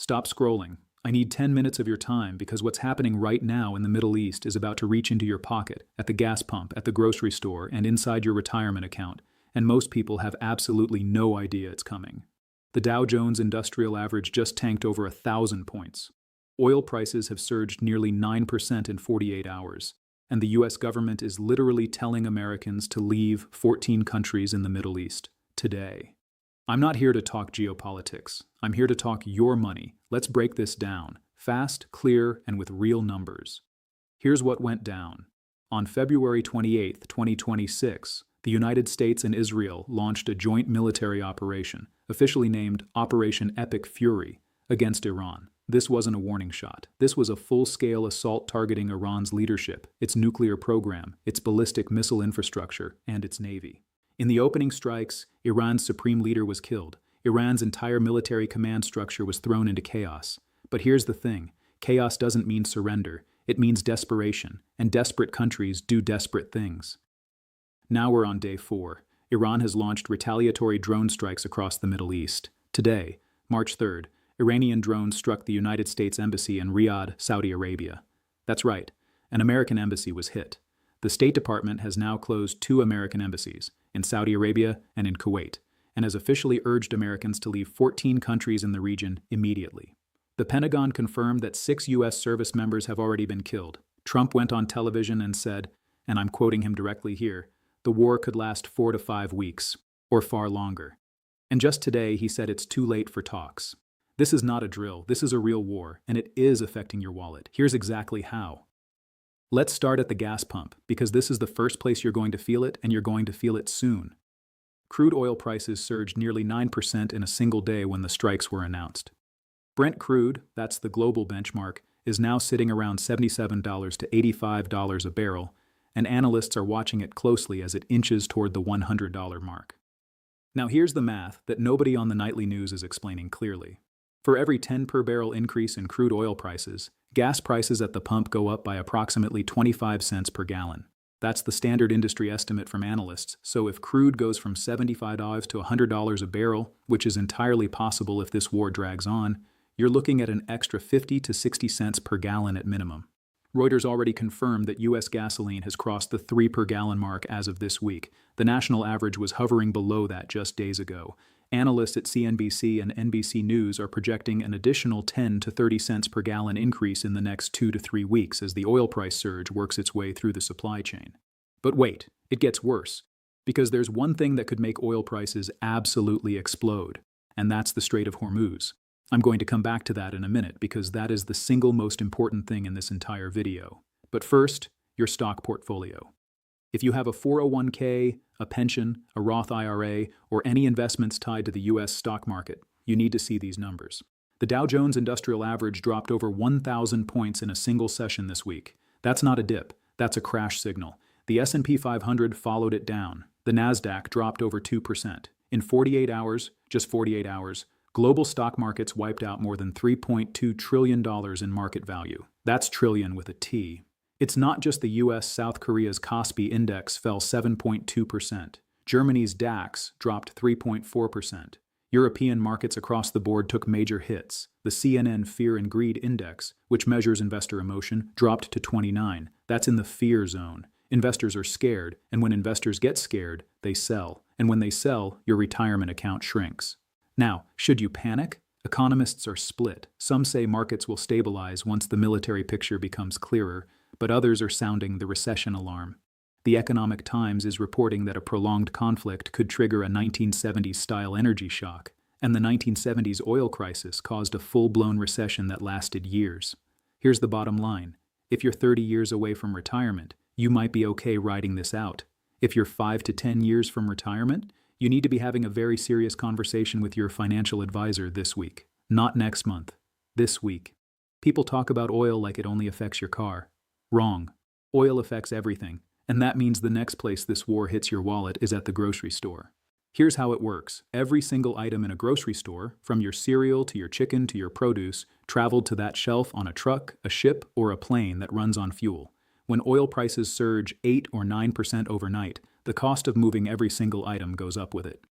Stop scrolling. I need 10 minutes of your time because what's happening right now in the Middle East is about to reach into your pocket, at the gas pump, at the grocery store, and inside your retirement account, and most people have absolutely no idea it's coming. The Dow Jones Industrial Average just tanked over 1,000 points. Oil prices have surged nearly 9% in 48 hours, and the US government is literally telling Americans to leave 14 countries in the Middle East today. I'm not here to talk geopolitics. I'm here to talk your money. Let's break this down, fast, clear, and with real numbers. Here's what went down. On February 28, 2026, the United States and Israel launched a joint military operation, officially named Operation Epic Fury, against Iran. This wasn't a warning shot. This was a full-scale assault targeting Iran's leadership, its nuclear program, its ballistic missile infrastructure, and its navy. In the opening strikes, Iran's supreme leader was killed. Iran's entire military command structure was thrown into chaos. But here's the thing. Chaos doesn't mean surrender. It means desperation, and desperate countries do desperate things. Now we're on day 4. Iran has launched retaliatory drone strikes across the Middle East. Today, March 3rd, Iranian drones struck the United States Embassy in Riyadh, Saudi Arabia. That's right, an American embassy was hit. The State Department has now closed 2 American embassies, in Saudi Arabia and in Kuwait, and has officially urged Americans to leave 14 countries in the region immediately. The Pentagon confirmed that 6 U.S. service members have already been killed. Trump went on television and said, and I'm quoting him directly here, the war could last 4 to 5 weeks, or far longer. And just today he said it's too late for talks. This is not a drill, this is a real war, and it is affecting your wallet. Here's exactly how. Let's start at the gas pump, because this is the first place you're going to feel it, and you're going to feel it soon. Crude oil prices surged nearly 9% in a single day when the strikes were announced. Brent crude, that's the global benchmark, is now sitting around $77 to $85 a barrel, and analysts are watching it closely as it inches toward the $100 mark. Now here's the math that nobody on the nightly news is explaining clearly. For every 10 per barrel increase in crude oil prices, gas prices at the pump go up by approximately 25 cents per gallon. That's the standard industry estimate from analysts, so if crude goes from $75 to $100 a barrel, which is entirely possible if this war drags on, you're looking at an extra 50 to 60 cents per gallon at minimum. Reuters already confirmed that U.S. gasoline has crossed the 3 per gallon mark as of this week. The national average was hovering below that just days ago. Analysts at CNBC and NBC News are projecting an additional 10 to 30 cents per gallon increase in the next 2 to 3 weeks as the oil price surge works its way through the supply chain. But wait, it gets worse, because there's one thing that could make oil prices absolutely explode, and that's the Strait of Hormuz. I'm going to come back to that in a minute because that is the single most important thing in this entire video. But first, your stock portfolio. If you have a 401k, a pension, a Roth IRA, or any investments tied to the U.S. stock market, you need to see these numbers. The Dow Jones Industrial Average dropped over 1,000 points in a single session this week. That's not a dip, that's a crash signal. The S&P 500 followed it down. The Nasdaq dropped over 2%. In 48 hours, just 48 hours, global stock markets wiped out more than $3.2 trillion in market value. That's trillion with a T. It's not just the US. South Korea's Kospi index fell 7.2%. Germany's DAX dropped 3.4%. European markets across the board took major hits. The CNN Fear and Greed Index, which measures investor emotion, dropped to 29. That's in the fear zone. Investors are scared, and when investors get scared, they sell. And when they sell, your retirement account shrinks. Now, should you panic? Economists are split. Some say markets will stabilize once the military picture becomes clearer, but others are sounding the recession alarm. The Economic Times is reporting that a prolonged conflict could trigger a 1970s-style energy shock, and the 1970s oil crisis caused a full-blown recession that lasted years. Here's the bottom line. If you're 30 years away from retirement, you might be okay riding this out. If you're 5 to 10 years from retirement, you need to be having a very serious conversation with your financial advisor this week. Not next month. This week. People talk about oil like it only affects your car. Wrong. Oil affects everything, and that means the next place this war hits your wallet is at the grocery store. Here's how it works. Every single item in a grocery store, from your cereal to your chicken to your produce, traveled to that shelf on a truck, a ship, or a plane that runs on fuel. When oil prices surge 8 or 9% overnight, the cost of moving every single item goes up with it.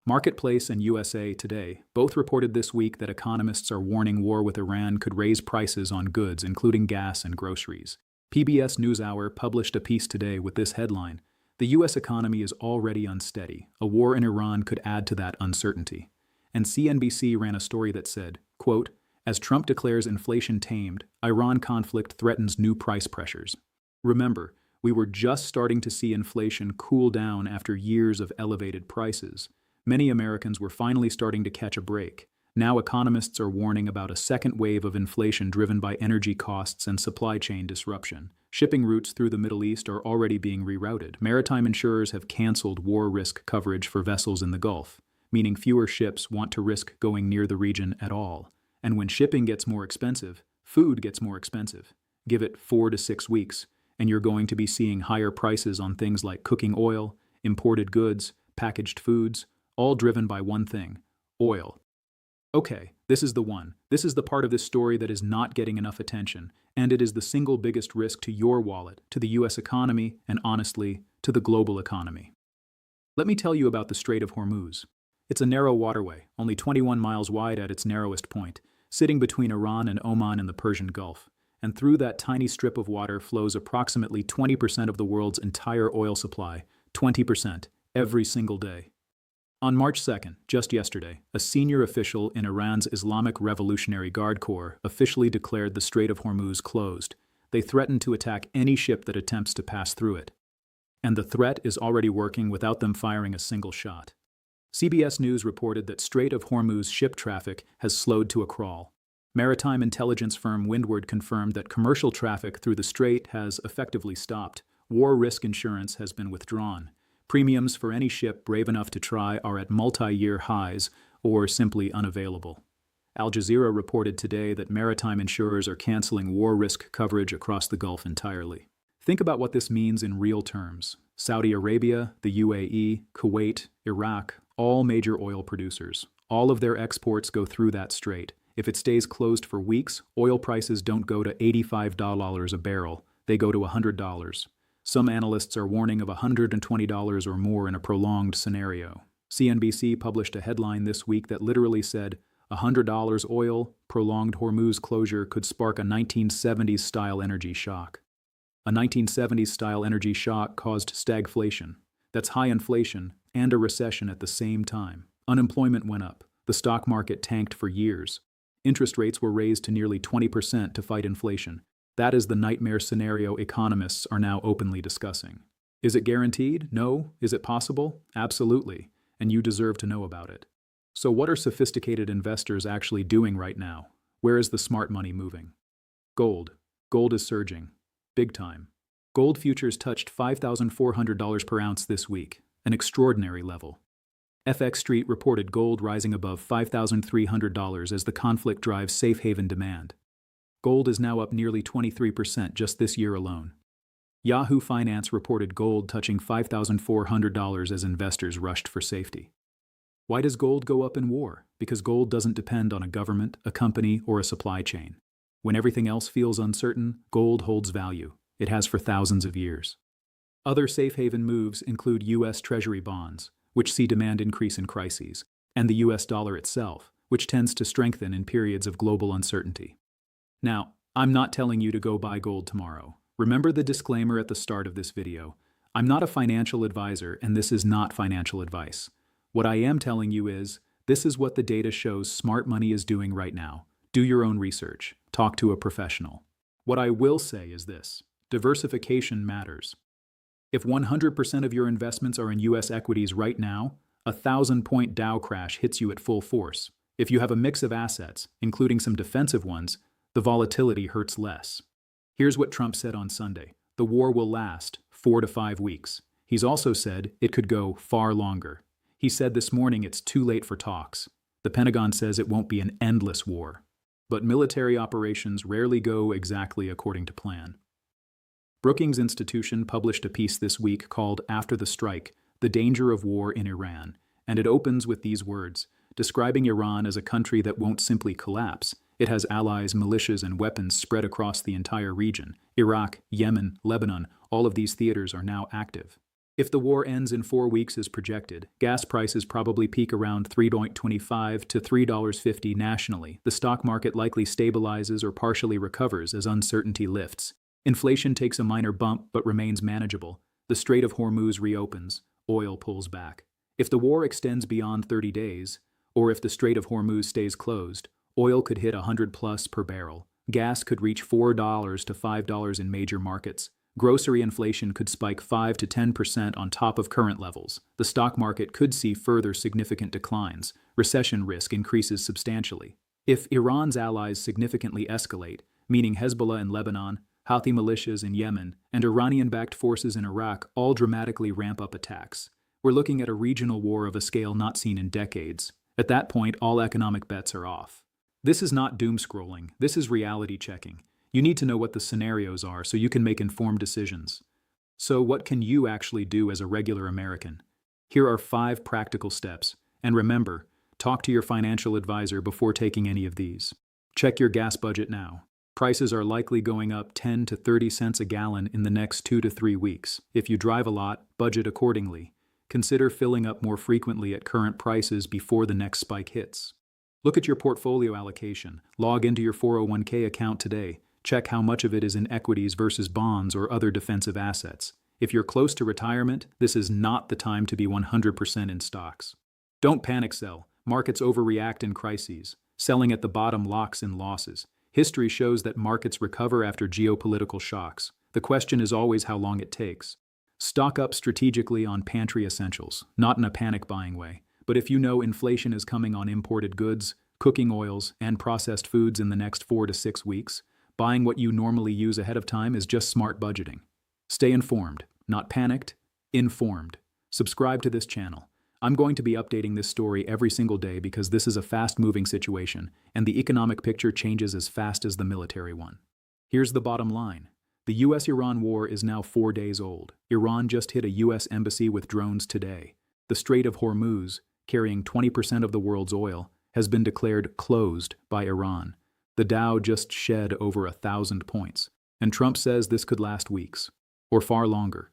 Marketplace and USA Today both reported this week that economists are warning war with Iran could raise prices on goods, including gas and groceries. PBS NewsHour published a piece today with this headline: "The U.S. economy is already unsteady. A war in Iran could add to that uncertainty." And CNBC ran a story that said, quote, "As Trump declares inflation tamed, Iran conflict threatens new price pressures." Remember, we were just starting to see inflation cool down after years of elevated prices. Many Americans were finally starting to catch a break. Now economists are warning about a second wave of inflation driven by energy costs and supply chain disruption. Shipping routes through the Middle East are already being rerouted. Maritime insurers have canceled war risk coverage for vessels in the Gulf, meaning fewer ships want to risk going near the region at all. And when shipping gets more expensive, food gets more expensive. Give it 4 to 6 weeks, and you're going to be seeing higher prices on things like cooking oil, imported goods, packaged foods, all driven by one thing: oil. Okay, this is the one. This is the part of this story that is not getting enough attention, and it is the single biggest risk to your wallet, to the U.S. economy, and honestly, to the global economy. Let me tell you about the Strait of Hormuz. It's a narrow waterway, only 21 miles wide at its narrowest point, sitting between Iran and Oman in the Persian Gulf. And through that tiny strip of water flows approximately 20% of the world's entire oil supply, 20%, every single day. On March 2nd, just yesterday, a senior official in Iran's Islamic Revolutionary Guard Corps officially declared the Strait of Hormuz closed. They threatened to attack any ship that attempts to pass through it. And the threat is already working without them firing a single shot. CBS News reported that Strait of Hormuz ship traffic has slowed to a crawl. Maritime intelligence firm Windward confirmed that commercial traffic through the strait has effectively stopped. War risk insurance has been withdrawn. Premiums for any ship brave enough to try are at multi-year highs or simply unavailable. Al Jazeera reported today that maritime insurers are canceling war risk coverage across the Gulf entirely. Think about what this means in real terms. Saudi Arabia, the UAE, Kuwait, Iraq, all major oil producers. All of their exports go through that strait. If it stays closed for weeks, oil prices don't go to $85 a barrel, they go to $100. Some analysts are warning of $120 or more in a prolonged scenario. CNBC published a headline this week that literally said, $100 oil, prolonged Hormuz closure could spark a 1970s-style energy shock. A 1970s-style energy shock caused stagflation. That's high inflation and a recession at the same time. Unemployment went up. The stock market tanked for years. Interest rates were raised to nearly 20% to fight inflation. That is the nightmare scenario economists are now openly discussing. Is it guaranteed? No. Is it possible? Absolutely. And you deserve to know about it. So what are sophisticated investors actually doing right now? Where is the smart money moving? Gold. Gold is surging. Big time. Gold futures touched $5,400 per ounce this week, an extraordinary level. FX Street reported gold rising above $5,300 as the conflict drives safe haven demand. Gold is now up nearly 23% just this year alone. Yahoo Finance reported gold touching $5,400 as investors rushed for safety. Why does gold go up in war? Because gold doesn't depend on a government, a company, or a supply chain. When everything else feels uncertain, gold holds value. It has for thousands of years. Other safe haven moves include U.S. Treasury bonds, which see demand increase in crises, and the U.S. dollar itself, which tends to strengthen in periods of global uncertainty. Now, I'm not telling you to go buy gold tomorrow. Remember the disclaimer at the start of this video. I'm not a financial advisor, and this is not financial advice. What I am telling you is, this is what the data shows smart money is doing right now. Do your own research. Talk to a professional. What I will say is this: diversification matters. If 100% of your investments are in U.S. equities right now, a 1,000-point Dow crash hits you at full force. If you have a mix of assets, including some defensive ones, the volatility hurts less. Here's what Trump said on Sunday: the war will last 4 to 5 weeks. He's also said it could go far longer. He said this morning it's too late for talks. The Pentagon says it won't be an endless war. But military operations rarely go exactly according to plan. Brookings Institution published a piece this week called "After the Strike: The Danger of War in Iran," and it opens with these words, describing Iran as a country that won't simply collapse. It has allies, militias, and weapons spread across the entire region. Iraq, Yemen, Lebanon, all of these theaters are now active. If the war ends in 4 weeks as projected, gas prices probably peak around $3.25 to $3.50 nationally. The stock market likely stabilizes or partially recovers as uncertainty lifts. Inflation takes a minor bump but remains manageable. The Strait of Hormuz reopens. Oil pulls back. If the war extends beyond 30 days, or if the Strait of Hormuz stays closed, oil could hit 100 plus per barrel. Gas could reach $4 to $5 in major markets. Grocery inflation could spike 5 to 10% on top of current levels. The stock market could see further significant declines. Recession risk increases substantially. If Iran's allies significantly escalate, meaning Hezbollah in Lebanon, Houthi militias in Yemen, and Iranian-backed forces in Iraq all dramatically ramp up attacks, we're looking at a regional war of a scale not seen in decades. At that point, all economic bets are off. This is not doom scrolling. This is reality checking. You need to know what the scenarios are so you can make informed decisions. So what can you actually do as a regular American? Here are 5 practical steps. And remember, talk to your financial advisor before taking any of these. Check your gas budget now. Prices are likely going up 10 to 30 cents a gallon in the next 2 to 3 weeks. If you drive a lot, budget accordingly. Consider filling up more frequently at current prices before the next spike hits. Look at your portfolio allocation. Log into your 401k account today. Check how much of it is in equities versus bonds or other defensive assets. If you're close to retirement, this is not the time to be 100% in stocks. Don't panic sell. Markets overreact in crises. Selling at the bottom locks in losses. History shows that markets recover after geopolitical shocks. The question is always how long it takes. Stock up strategically on pantry essentials, not in a panic buying way. But if you know inflation is coming on imported goods, cooking oils, and processed foods in the next 4 to 6 weeks, buying what you normally use ahead of time is just smart budgeting. Stay informed, not panicked, informed. Subscribe to this channel. I'm going to be updating this story every single day because this is a fast-moving situation, and the economic picture changes as fast as the military one. Here's the bottom line. The US-Iran war is now 4 days old. Iran just hit a US embassy with drones today. The Strait of Hormuz, carrying 20% of the world's oil, has been declared closed by Iran. The Dow just shed over 1,000 points, and Trump says this could last weeks, or far longer.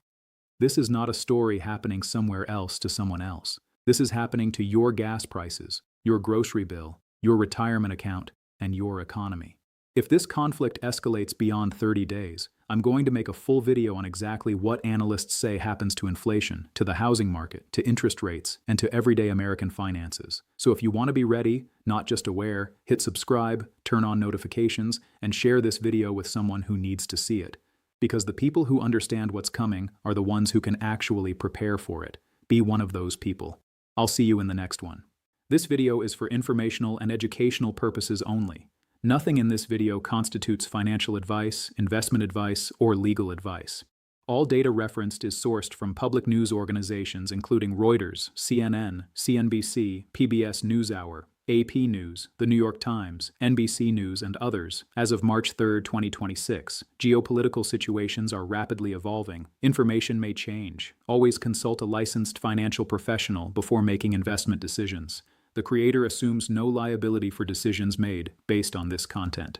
This is not a story happening somewhere else to someone else. This is happening to your gas prices, your grocery bill, your retirement account, and your economy. If this conflict escalates beyond 30 days, I'm going to make a full video on exactly what analysts say happens to inflation, to the housing market, to interest rates, and to everyday American finances. So if you want to be ready, not just aware, hit subscribe, turn on notifications, and share this video with someone who needs to see it. Because the people who understand what's coming are the ones who can actually prepare for it. Be one of those people. I'll see you in the next one. This video is for informational and educational purposes only. Nothing in this video constitutes financial advice, investment advice, or legal advice. All data referenced is sourced from public news organizations including Reuters, CNN, CNBC, PBS NewsHour, AP News, The New York Times, NBC News, and others. As of March 3, 2026, geopolitical situations are rapidly evolving. Information may change. Always consult a licensed financial professional before making investment decisions. The creator assumes no liability for decisions made based on this content.